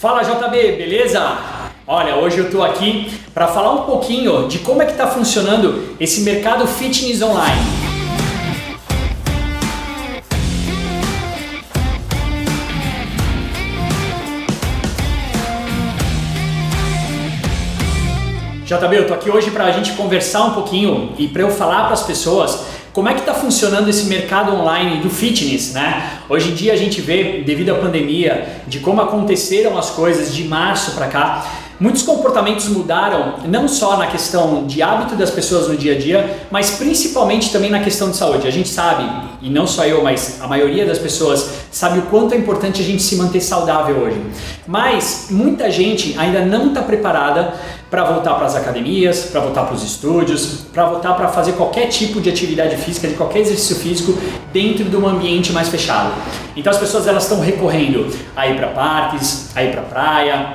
Fala JB, beleza? Olha, hoje eu estou aqui para falar um pouquinho de como é que está funcionando esse mercado fitness online. JB, eu estou aqui hoje para a gente conversar um pouquinho e para eu falar para as pessoas como é que está funcionando esse mercado online do fitness, né? Hoje em dia a gente vê, devido à pandemia, de como aconteceram as coisas de março para cá, muitos comportamentos mudaram, não só na questão de hábito das pessoas no dia a dia, mas principalmente também na questão de saúde. A gente sabe, e não só eu, mas a maioria das pessoas sabe o quanto é importante a gente se manter saudável hoje. Mas muita gente ainda não está preparada para voltar para as academias, para voltar para os estúdios, para voltar para fazer qualquer tipo de atividade física, de qualquer exercício físico dentro de um ambiente mais fechado. Então as pessoas elas estão recorrendo a ir para parques, a ir para praia,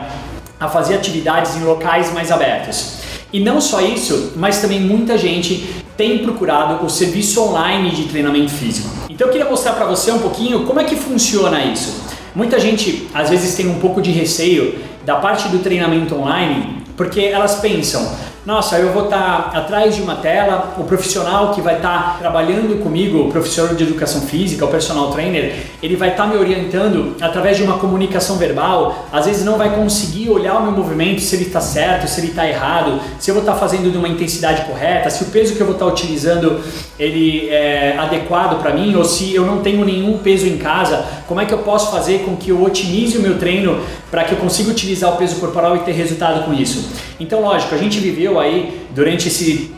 a fazer atividades em locais mais abertos. E não só isso, mas também muita gente tem procurado o serviço online de treinamento físico. Então eu queria mostrar para você um pouquinho como é que funciona isso. Muita gente às vezes tem um pouco de receio da parte do treinamento online, porque elas pensam, nossa, eu vou estar atrás de uma tela, o profissional que vai estar trabalhando comigo, o professor de educação física, o personal trainer, ele vai estar me orientando através de uma comunicação verbal, às vezes não vai conseguir olhar o meu movimento, se ele está certo, se ele está errado, se eu vou estar fazendo de uma intensidade correta, se o peso que eu vou estar utilizando ele é adequado para mim, ou se eu não tenho nenhum peso em casa, como é que eu posso fazer com que eu otimize o meu treino para que eu consiga utilizar o peso corporal e ter resultado com isso. Então, lógico, a gente viveu aí durante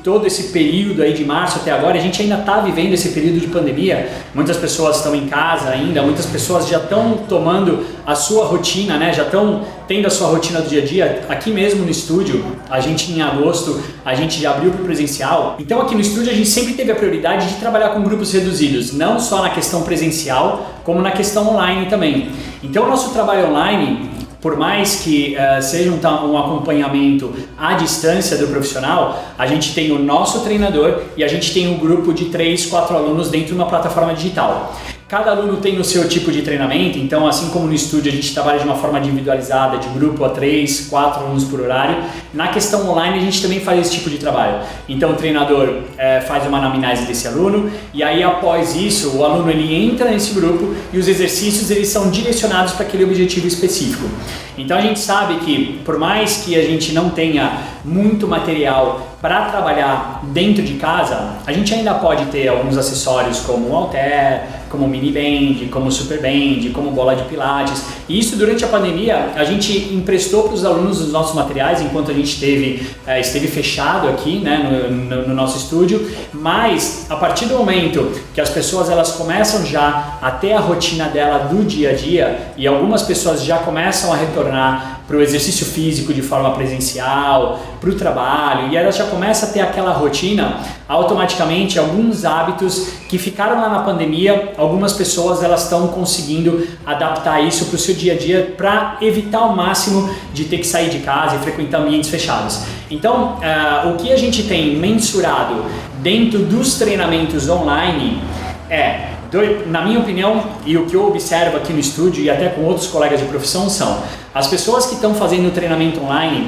todo esse período aí de março até agora, a gente ainda está vivendo esse período de pandemia, muitas pessoas estão em casa ainda, muitas pessoas já estão tomando a sua rotina, né? Já estão tendo a sua rotina do dia a dia. Aqui mesmo no estúdio, a gente em agosto, a gente já abriu para o presencial, então aqui no estúdio a gente sempre teve a prioridade de trabalhar com grupos reduzidos, não só na questão presencial, como na questão online também. Então o nosso trabalho online, por mais que seja um acompanhamento à distância do profissional, a gente tem o nosso treinador e a gente tem um grupo de 3, 4 alunos dentro de uma plataforma digital. Cada aluno tem o seu tipo de treinamento, então assim como no estúdio a gente trabalha de uma forma individualizada, de grupo a 3, 4 alunos por horário, na questão online a gente também faz esse tipo de trabalho. Então o treinador faz uma anamnese desse aluno e aí após isso o aluno ele entra nesse grupo e os exercícios eles são direcionados para aquele objetivo específico. Então a gente sabe que por mais que a gente não tenha muito material para trabalhar dentro de casa, a gente ainda pode ter alguns acessórios como o halter, como o mini band, como o super band, como bola de pilates. E isso durante a pandemia a gente emprestou para os alunos os nossos materiais enquanto a gente esteve fechado aqui, né, no nosso estúdio. Mas a partir do momento que as pessoas elas começam já a ter a rotina dela do dia a dia e algumas pessoas já começam a retornar para o exercício físico de forma presencial, para o trabalho, e elas já começam a ter aquela rotina, automaticamente alguns hábitos que ficaram lá na pandemia, algumas pessoas elas estão conseguindo adaptar isso para o seu dia a dia para evitar ao máximo de ter que sair de casa e frequentar ambientes fechados. Então, o que a gente tem mensurado dentro dos treinamentos online na minha opinião, e o que eu observo aqui no estúdio e até com outros colegas de profissão são as pessoas que estão fazendo o treinamento online,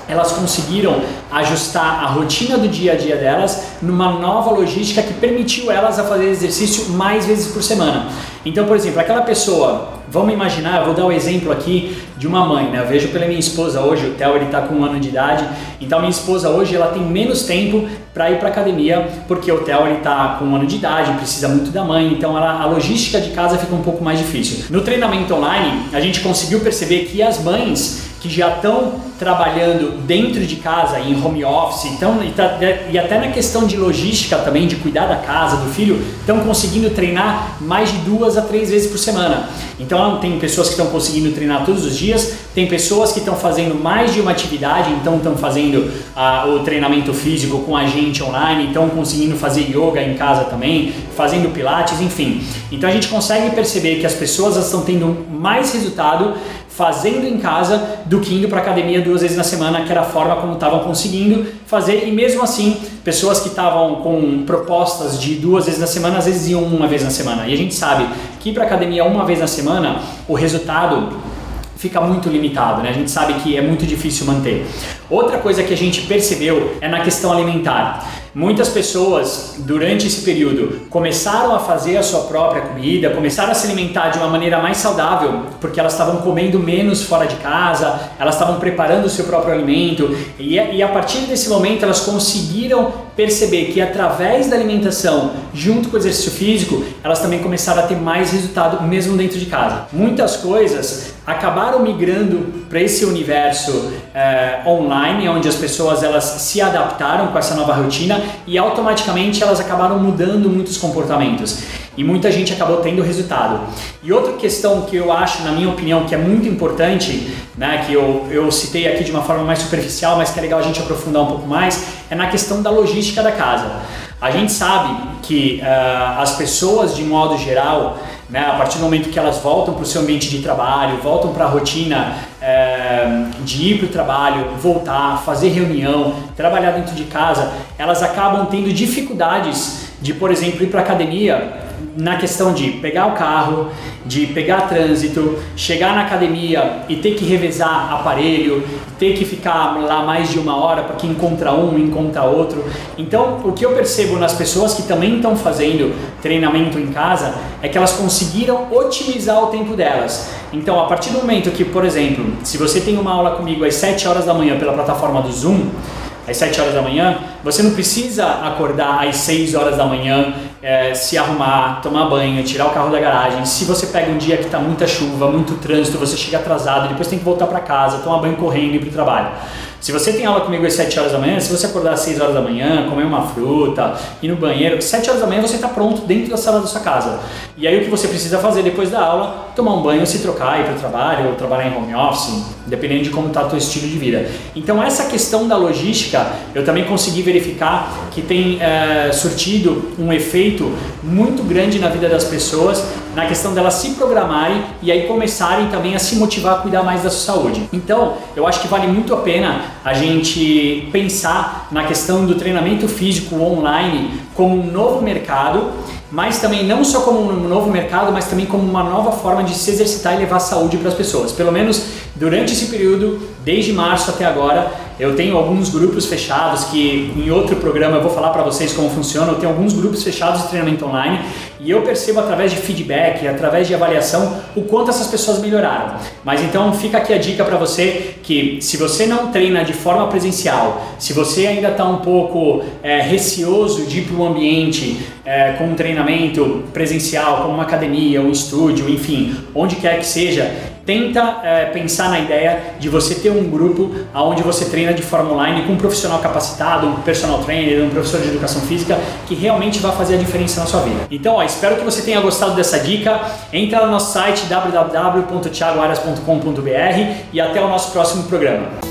elas conseguiram ajustar a rotina do dia a dia delas numa nova logística que permitiu elas a fazer exercício mais vezes por semana. Então, por exemplo, aquela pessoa, vamos imaginar, eu vou dar o exemplo aqui de uma mãe, né? Eu vejo pela minha esposa hoje, o Theo ele está com 1 ano de idade, então minha esposa hoje ela tem menos tempo para ir para academia, porque o Theo ele está com 1 ano de idade, precisa muito da mãe, então a logística de casa fica um pouco mais difícil. No treinamento online, a gente conseguiu perceber que as mães que já estão trabalhando dentro de casa, em home office, então, e até na questão de logística também, de cuidar da casa, do filho, estão conseguindo treinar mais de 2 a 3 vezes por semana. Então tem pessoas que estão conseguindo treinar todos os dias, tem pessoas que estão fazendo mais de uma atividade, então estão fazendo o treinamento físico com a gente online, estão conseguindo fazer yoga em casa também, fazendo pilates, enfim. Então a gente consegue perceber que as pessoas estão tendo mais resultado fazendo em casa do que indo para academia 2 vezes na semana, que era a forma como estavam conseguindo fazer, e mesmo assim, pessoas que estavam com propostas de 2 vezes na semana, às vezes iam 1 vez na semana, e a gente sabe que ir para academia 1 vez na semana, o resultado fica muito limitado, né? A gente sabe que é muito difícil manter. Outra coisa que a gente percebeu é na questão alimentar. Muitas pessoas, durante esse período, começaram a fazer a sua própria comida, começaram a se alimentar de uma maneira mais saudável, porque elas estavam comendo menos fora de casa, elas estavam preparando o seu próprio alimento, e a partir desse momento elas conseguiram perceber que através da alimentação, junto com o exercício físico, elas também começaram a ter mais resultado mesmo dentro de casa. Muitas coisas acabaram migrando para esse universo online, onde as pessoas elas se adaptaram com essa nova rotina e automaticamente elas acabaram mudando muitos comportamentos e muita gente acabou tendo resultado. E outra questão que eu acho, na minha opinião, que é muito importante, né, que eu citei aqui de uma forma mais superficial, mas que é legal a gente aprofundar um pouco mais, é na questão da logística da casa. A gente sabe que as pessoas, de modo geral, né, a partir do momento que elas voltam para o seu ambiente de trabalho, voltam para a rotina de ir para o trabalho, voltar, fazer reunião, trabalhar dentro de casa, elas acabam tendo dificuldades de, por exemplo, ir para a academia na questão de pegar o carro, de pegar trânsito, chegar na academia e ter que revezar aparelho, ter que ficar lá mais de uma hora para que encontra um, encontra outro. Então, o que eu percebo nas pessoas que também estão fazendo treinamento em casa é que elas conseguiram otimizar o tempo delas. Então, a partir do momento que, por exemplo, se você tem uma aula comigo às 7 horas da manhã pela plataforma do Zoom, às 7 horas da manhã, você não precisa acordar às 6 horas da manhã, se arrumar, tomar banho, tirar o carro da garagem. Se você pega um dia que está muita chuva, muito trânsito, você chega atrasado, depois tem que voltar para casa, tomar banho correndo e ir para o trabalho. Se você tem aula comigo às 7 horas da manhã, se você acordar às 6 horas da manhã, comer uma fruta, ir no banheiro, 7 horas da manhã você está pronto dentro da sala da sua casa. E aí o que você precisa fazer depois da aula, tomar um banho, se trocar, ir para o trabalho, ou trabalhar em home office, dependendo de como está o teu estilo de vida. Então essa questão da logística, eu também consegui verificar que tem surtido um efeito muito grande na vida das pessoas, na questão delas se programarem e aí começarem também a se motivar a cuidar mais da sua saúde. Então, eu acho que vale muito a pena a gente pensar na questão do treinamento físico online como um novo mercado, mas também não só como um novo mercado, mas também como uma nova forma de se exercitar e levar saúde para as pessoas. Pelo menos durante esse período, desde março até agora, eu tenho alguns grupos fechados que em outro programa eu vou falar para vocês como funciona. Eu tenho alguns grupos fechados de treinamento online e eu percebo através de feedback, através de avaliação, o quanto essas pessoas melhoraram. Mas então fica aqui a dica para você que se você não treina de forma presencial, se você ainda está um pouco receoso de ir para um ambiente com um treinamento presencial, como uma academia, um estúdio, enfim, onde quer que seja, tenta pensar na ideia de você ter um grupo onde você treina de forma online com um profissional capacitado, um personal trainer, um professor de educação física que realmente vai fazer a diferença na sua vida. Então, espero que você tenha gostado dessa dica. Entra no nosso site www.thiagoarias.com.br e até o nosso próximo programa.